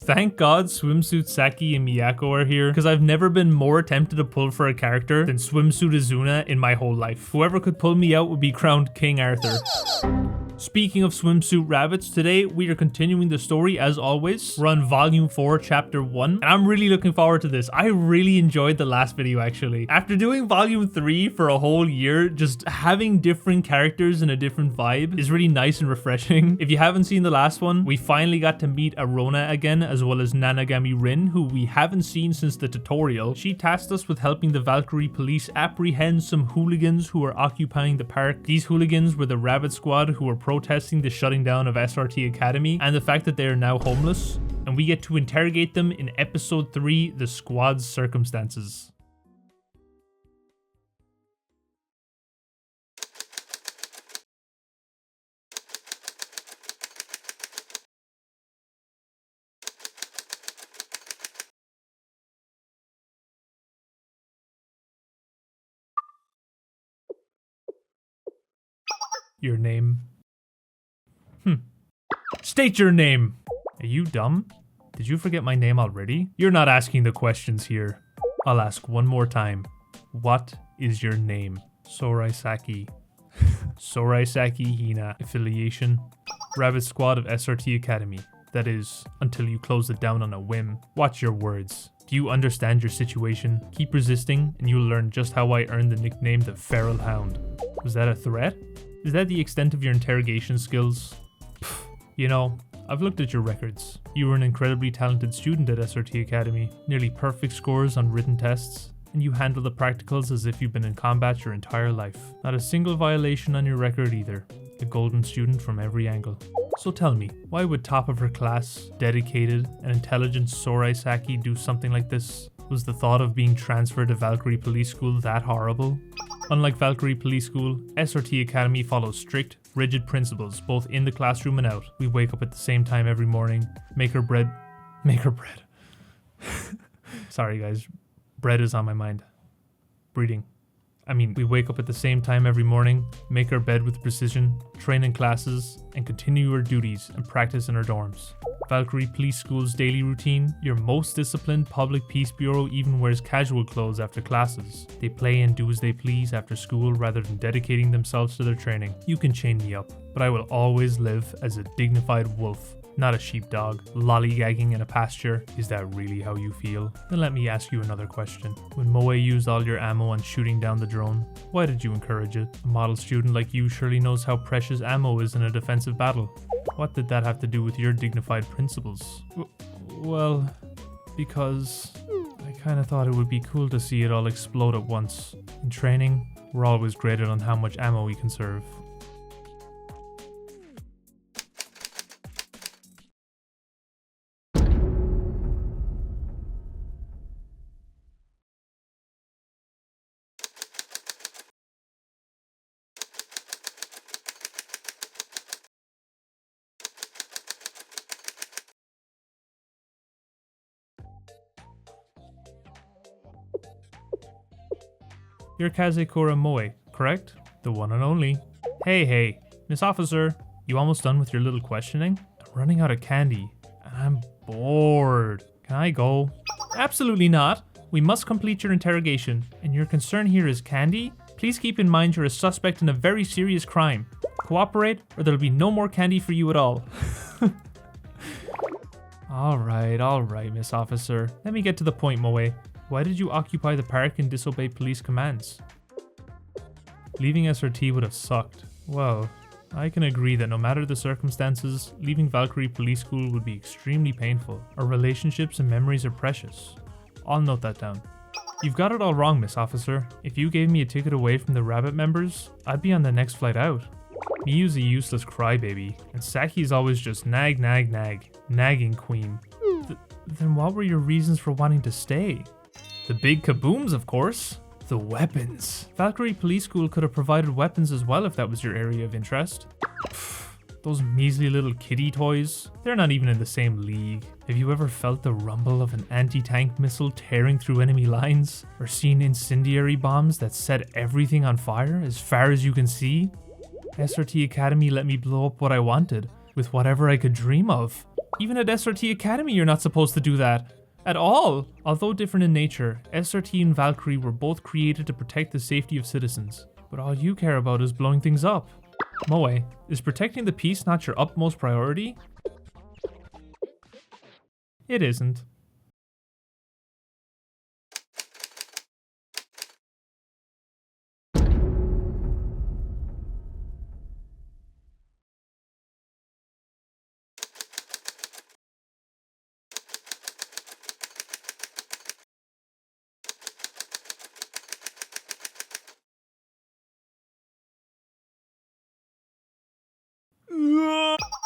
Thank God Swimsuit Saki and Miyako are here, because I've never been more tempted to pull for a character than Swimsuit Izuna in my whole life. Whoever could pull me out would be crowned King Arthur. Speaking of swimsuit rabbits, today we are continuing the story as always. We're on volume 4, chapter 1, and I'm really looking forward to this. I really enjoyed the last video actually. After doing volume 3 for a whole year, just having different characters and a different vibe is really nice and refreshing. If you haven't seen the last one, we finally got to meet Arona again, as well as Nanagami Rin, who we haven't seen since the tutorial. She tasked us with helping the Valkyrie police apprehend some hooligans who are occupying the park. These hooligans were the Rabbit Squad, who were protesting the shutting down of SRT Academy and the fact that they are now homeless, and we get to interrogate them in episode 3, The Squad's Circumstances. Your name? State your name! Are you dumb? Did you forget my name already? You're not asking the questions here. I'll ask one more time. What is your name? Sorai Saki. Sorai Saki Hina. Affiliation? Rabbit Squad of SRT Academy. That is, until you close it down on a whim. Watch your words. Do you understand your situation? Keep resisting and you'll learn just how I earned the nickname the Feral Hound. Was that a threat? Is that the extent of your interrogation skills? You know, I've looked at your records. You were an incredibly talented student at SRT Academy, nearly perfect scores on written tests, and you handle the practicals as if you've been in combat your entire life. Not a single violation on your record either. A golden student from every angle. So tell me, why would top of her class, dedicated, and intelligent Sorai Saki do something like this? Was the thought of being transferred to Valkyrie Police School that horrible? Unlike Valkyrie Police School, SRT Academy follows strict, rigid principles both in the classroom and out. We wake up at the same time every morning, make her bread. Sorry guys, bread is on my mind. We wake up at the same time every morning, make our bed with precision, train in classes, and continue our duties and practice in our dorms. Valkyrie Police School's daily routine: your most disciplined public peace bureau even wears casual clothes after classes. They play and do as they please after school rather than dedicating themselves to their training. You can chain me up, but I will always live as a dignified wolf, not a sheepdog, lollygagging in a pasture. Is that really how you feel? Then let me ask you another question. When Moe used all your ammo on shooting down the drone, why did you encourage it? A model student like you surely knows how precious ammo is in a defensive battle. What did that have to do with your dignified principles? Well, because I kinda thought it would be cool to see it all explode at once. In training, we're always graded on how much ammo we conserve. You're Kazekura Moe, correct? The one and only. Hey, Miss Officer, you almost done with your little questioning? I'm running out of candy, and I'm bored. Can I go? Absolutely not. We must complete your interrogation, and your concern here is candy? Please keep in mind you're a suspect in a very serious crime. Cooperate, or there'll be no more candy for you at all. Alright, Miss Officer. Let me get to the point, Moe. Why did you occupy the park and disobey police commands? Leaving SRT would have sucked. Well, I can agree that no matter the circumstances, leaving Valkyrie Police School would be extremely painful. Our relationships and memories are precious. I'll note that down. You've got it all wrong, Miss Officer. If you gave me a ticket away from the Rabbit members, I'd be on the next flight out. Miyu's a useless crybaby, and Saki's always just nagging queen. Then what were your reasons for wanting to stay? The big kabooms, of course. The weapons. Valkyrie Police School could have provided weapons as well if that was your area of interest. Those measly little kiddie toys, they're not even in the same league. Have you ever felt the rumble of an anti-tank missile tearing through enemy lines? Or seen incendiary bombs that set everything on fire as far as you can see? SRT Academy let me blow up what I wanted, with whatever I could dream of. Even at SRT Academy, you're not supposed to do that. At all. Although different in nature, SRT and Valkyrie were both created to protect the safety of citizens. But all you care about is blowing things up. Moe, is protecting the peace not your utmost priority? It isn't.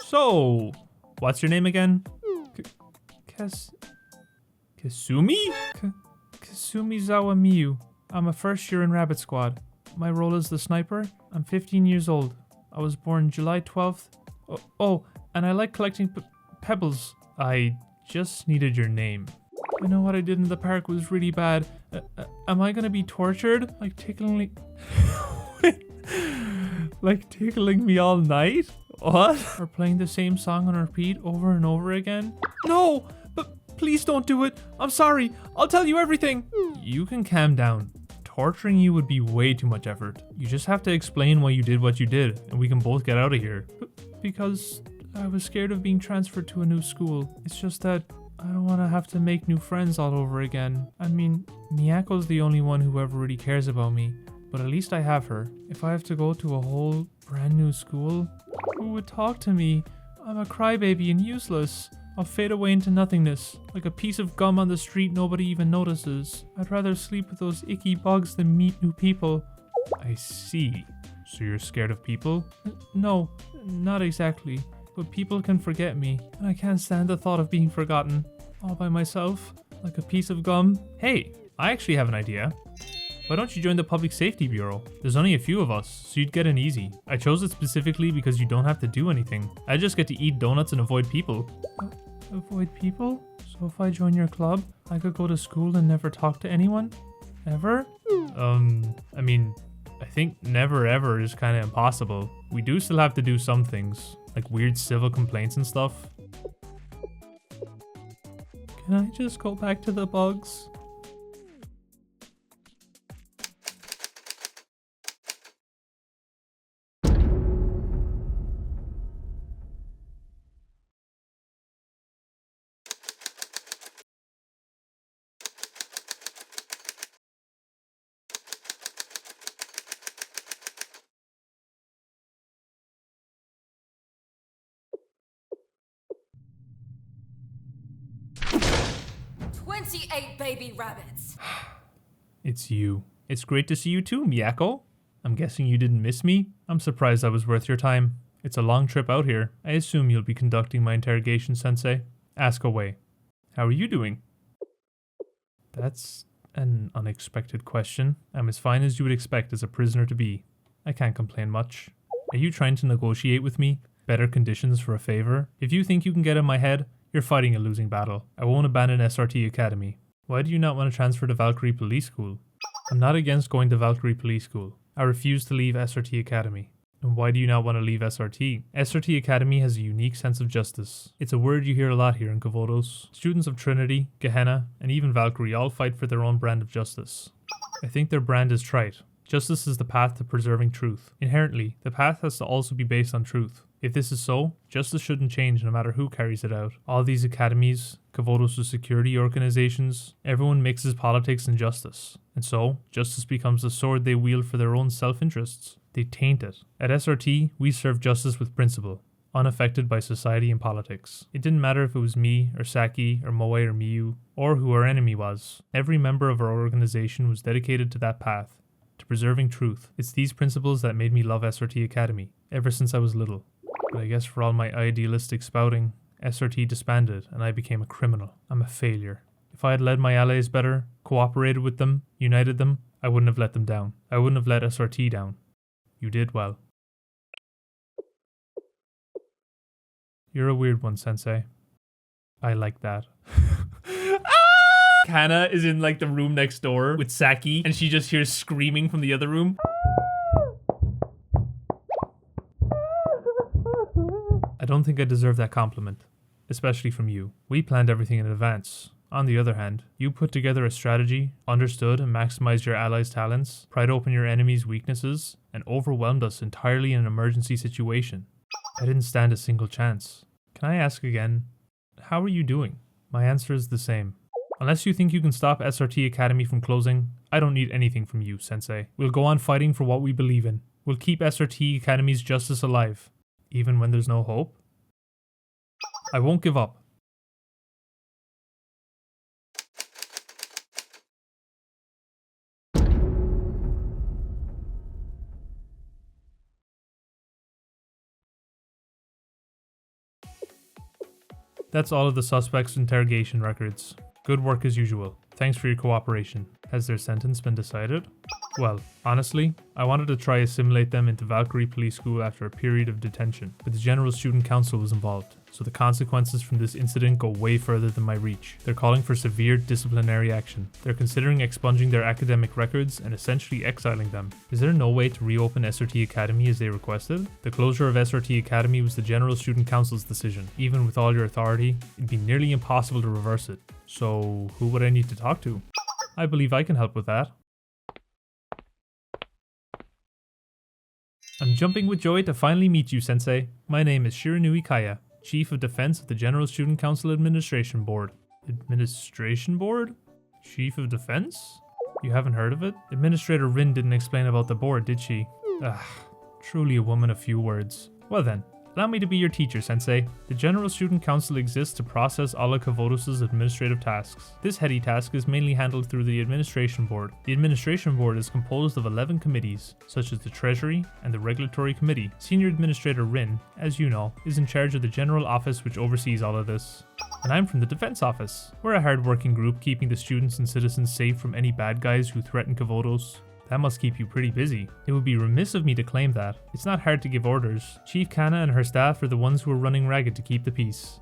So, what's your name again? Kasumi? Kasumi Zawamiyu. I'm a first year in Rabbit Squad. My role is the sniper. I'm 15 years old. I was born July 12th. Oh, and I like collecting pebbles. I just needed your name. I know what I did in the park was really bad. Am I gonna be tortured? Like tickling like tickling me all night? What? Or playing the same song on repeat over and over again? No! But please don't do it. I'm sorry. I'll tell you everything. You can calm down. Torturing you would be way too much effort. You just have to explain why you did what you did, and we can both get out of here. Because I was scared of being transferred to a new school. It's just that I don't want to have to make new friends all over again. I mean, Miyako's the only one who ever really cares about me. But at least I have her. If I have to go to a whole brand new school, who would talk to me? I'm a crybaby and useless. I'll fade away into nothingness, like a piece of gum on the street nobody even notices. I'd rather sleep with those icky bugs than meet new people. I see. So you're scared of people? No, not exactly. But people can forget me, and I can't stand the thought of being forgotten. All by myself, like a piece of gum. Hey, I actually have an idea. Why don't you join the Public Safety Bureau? There's only a few of us, so you'd get in easy. I chose it specifically because you don't have to do anything. I just get to eat donuts and avoid people. Avoid people? So if I join your club, I could go to school and never talk to anyone? Ever? I mean, I think never ever is kind of impossible. We do still have to do some things, like weird civil complaints and stuff. Can I just go back to the bugs? "28 baby rabbits." It's you. It's great to see you too, Miyako. I'm guessing you didn't miss me? I'm surprised I was worth your time. It's a long trip out here. I assume you'll be conducting my interrogation, Sensei. Ask away. How are you doing? That's an unexpected question. I'm as fine as you would expect as a prisoner to be. I can't complain much. Are you trying to negotiate with me? Better conditions for a favor? If you think you can get in my head, you're fighting a losing battle. I won't abandon SRT Academy. Why do you not want to transfer to Valkyrie Police School? I'm not against going to Valkyrie Police School. I refuse to leave SRT Academy. And why do you not want to leave SRT? SRT Academy has a unique sense of justice. It's a word you hear a lot here in Kavodos. Students of Trinity, Gehenna, and even Valkyrie all fight for their own brand of justice. I think their brand is trite. Justice is the path to preserving truth. Inherently, the path has to also be based on truth. If this is so, justice shouldn't change no matter who carries it out. All these academies, Kavodos' security organizations, everyone mixes politics and justice. And so, justice becomes the sword they wield for their own self-interests. They taint it. At SRT, we serve justice with principle, unaffected by society and politics. It didn't matter if it was me, or Saki, or Moe, or Miyu, or who our enemy was. Every member of our organization was dedicated to that path, to preserving truth. It's these principles that made me love SRT Academy, ever since I was little. But I guess for all my idealistic spouting, SRT disbanded and I became a criminal. I'm a failure. If I had led my allies better, cooperated with them, united them, I wouldn't have let them down. I wouldn't have let SRT down. You did well. You're a weird one, Sensei. I like that. Kanna is in like the room next door with Saki and she just hears screaming from the other room. I don't think I deserve that compliment. especially from you. We planned everything in advance. On the other hand, you put together a strategy, understood and maximized your allies' talents, pried open your enemies' weaknesses, and overwhelmed us entirely in an emergency situation. I didn't stand a single chance. Can I ask again, how are you doing? My answer is the same. Unless you think you can stop SRT Academy from closing, I don't need anything from you, Sensei. We'll go on fighting for what we believe in. We'll keep SRT Academy's justice alive, even when there's no hope. I won't give up. That's all of the suspects' interrogation records. Good work as usual. Thanks for your cooperation. Has their sentence been decided? Well, honestly, I wanted to try assimilate them into Valkyrie Police School after a period of detention, but the General Student Council was involved, so the consequences from this incident go way further than my reach. They're calling for severe disciplinary action. They're considering expunging their academic records and essentially exiling them. Is there no way to reopen SRT Academy as they requested? The closure of SRT Academy was the General Student Council's decision. Even with all your authority, it'd be nearly impossible to reverse it. So, who would I need to talk to? I believe I can help with that. I'm jumping with joy to finally meet you, Sensei. My name is Shiranui Kaya, Chief of Defense of the General Student Council Administration Board. Administration Board? Chief of Defense? You haven't heard of it? Administrator Rin didn't explain about the board, did she? Truly a woman of few words. Well then, allow me to be your teacher, Sensei. The General Student Council exists to process Alla Kavodos' administrative tasks. This heady task is mainly handled through the Administration Board. The Administration Board is composed of 11 committees, such as the Treasury and the Regulatory Committee. Senior Administrator Rin, as you know, is in charge of the General Office which oversees all of this. And I'm from the Defense Office. We're a hard-working group keeping the students and citizens safe from any bad guys who threaten Kavodos. That must keep you pretty busy. It would be remiss of me to claim that. It's not hard to give orders. Chief Kanna and her staff are the ones who are running ragged to keep the peace.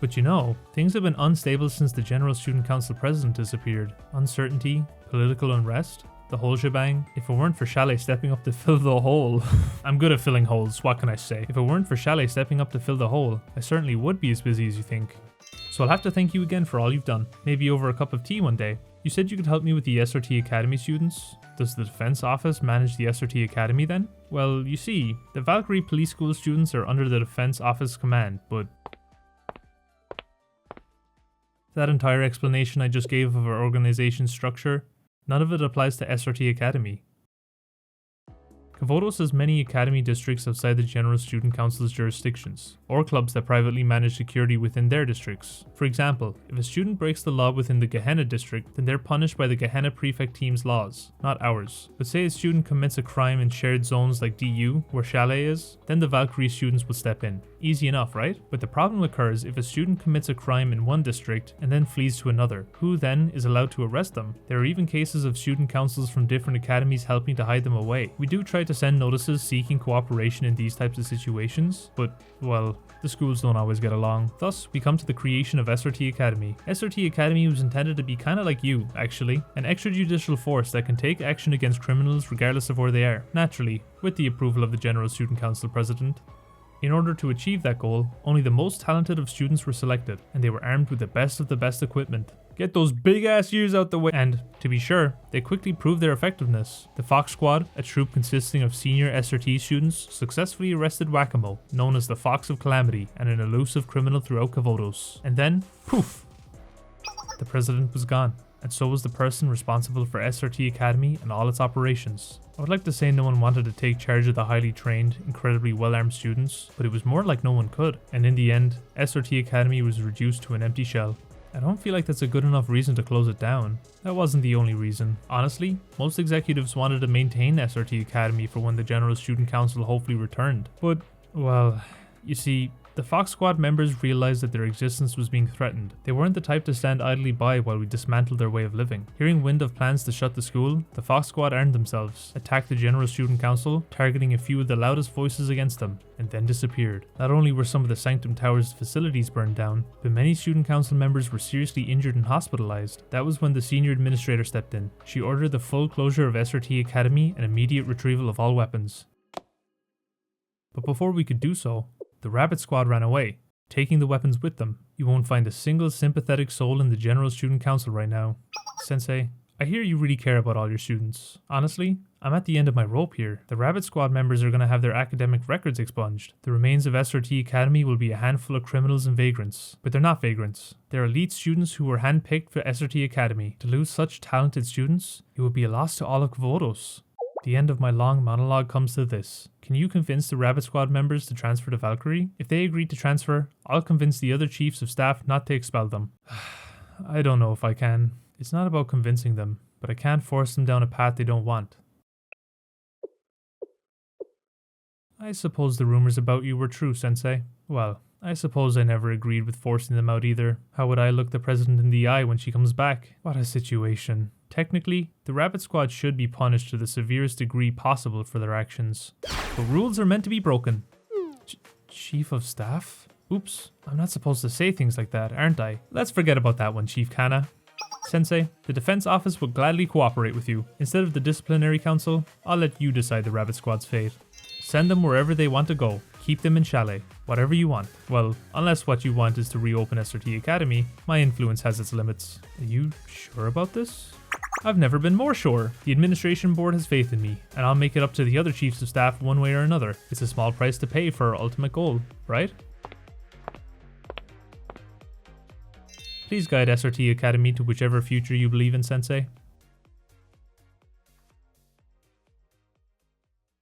But you know, things have been unstable since the General Student Council president disappeared. Uncertainty, political unrest, the whole shebang. If it weren't for Chalet stepping up to fill the hole... I'm good at filling holes, what can I say? If it weren't for Chalet stepping up to fill the hole, I certainly would be as busy as you think. So I'll have to thank you again for all you've done. Maybe over a cup of tea one day. You said you could help me with the SRT Academy students. Does the Defense Office manage the SRT Academy then? Well, you see, the Valkyrie Police School students are under the Defense Office command, but... that entire explanation I just gave of our organization's structure, none of it applies to SRT Academy. Kavodos has many academy districts outside the General Student Council's jurisdictions, or clubs that privately manage security within their districts. For example, if a student breaks the law within the Gehenna district, then they're punished by the Gehenna Prefect team's laws, not ours. But say a student commits a crime in shared zones like DU, where Chalet is, then the Valkyrie students will step in. Easy enough, right? But the problem occurs if a student commits a crime in one district and then flees to another. Who then is allowed to arrest them? There are even cases of student councils from different academies helping to hide them away. We do try to send notices seeking cooperation in these types of situations, but, well, the schools don't always get along. Thus, we come to the creation of SRT Academy. SRT Academy was intended to be kinda like you, actually. An extrajudicial force that can take action against criminals regardless of where they are. Naturally, with the approval of the General Student Council President. In order to achieve that goal, only the most talented of students were selected, and they were armed with the best of the best equipment. Get those big ass ears out the way! And, to be sure, they quickly proved their effectiveness. The Fox Squad, a troop consisting of senior SRT students, successfully arrested Whack-A-Mo, known as the Fox of Calamity, and an elusive criminal throughout Kavodos. And then, poof! The president was gone, and so was the person responsible for SRT Academy and all its operations. I would like to say no one wanted to take charge of the highly trained, incredibly well-armed students, but it was more like no one could, and in the end, SRT Academy was reduced to an empty shell. I don't feel like that's a good enough reason to close it down. That wasn't the only reason. Honestly, most executives wanted to maintain SRT Academy for when the General Student Council hopefully returned. But, well, you see, the Fox Squad members realized that their existence was being threatened. They weren't the type to stand idly by while we dismantled their way of living. Hearing wind of plans to shut the school, the Fox Squad armed themselves, attacked the General Student Council, targeting a few of the loudest voices against them, and then disappeared. Not only were some of the Sanctum Tower's facilities burned down, but many Student Council members were seriously injured and hospitalized. That was when the senior administrator stepped in. She ordered the full closure of SRT Academy and immediate retrieval of all weapons. But before we could do so, The rabbit squad ran away, taking the weapons with them. You won't find a single sympathetic soul in the General Student Council right now. Sensei, I hear you really care about all your students. Honestly, I'm at the end of my rope here. The Rabbit Squad members are going to have their academic records expunged. The remains of SRT Academy will be a handful of criminals and vagrants. But they're not vagrants. They're elite students who were handpicked for SRT Academy. To lose such talented students, it would be a loss to all of Kvodos. The end of my long monologue comes to this. Can you convince the Rabbit Squad members to transfer to Valkyrie? If they agree to transfer, I'll convince the other chiefs of staff not to expel them. I don't know if I can. It's not about convincing them, but I can't force them down a path they don't want. I suppose the rumors about you were true, Sensei. Well, I suppose I never agreed with forcing them out either. How would I look the president in the eye when she comes back? What a situation. Technically, the Rabbit Squad should be punished to the severest degree possible for their actions. But rules are meant to be broken. Chief of Staff? Oops, I'm not supposed to say things like that, aren't I? Let's forget about that one, Chief Kanna. Sensei, the Defense Office will gladly cooperate with you. Instead of the Disciplinary Council, I'll let you decide the Rabbit Squad's fate. Send them wherever they want to go. Keep them in Chalet. Whatever you want. Well, unless what you want is to reopen SRT Academy, my influence has its limits. Are you sure about this? I've never been more sure. The administration board has faith in me, and I'll make it up to the other chiefs of staff one way or another. It's a small price to pay for our ultimate goal, right? Please guide SRT Academy to whichever future you believe in, Sensei.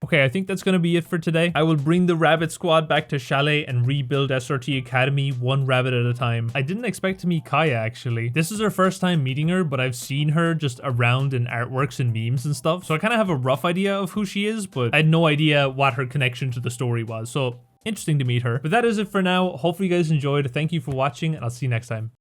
Okay, I think that's going to be it for today. I will bring the Rabbit Squad back to Chalet and rebuild SRT Academy one rabbit at a time. I didn't expect to meet Kaya, actually. This is her first time meeting her, but I've seen her just around in artworks and memes and stuff. So I kind of have a rough idea of who she is, but I had no idea what her connection to the story was. So interesting to meet her. But that is it for now. Hopefully you guys enjoyed. Thank you for watching, and I'll see you next time.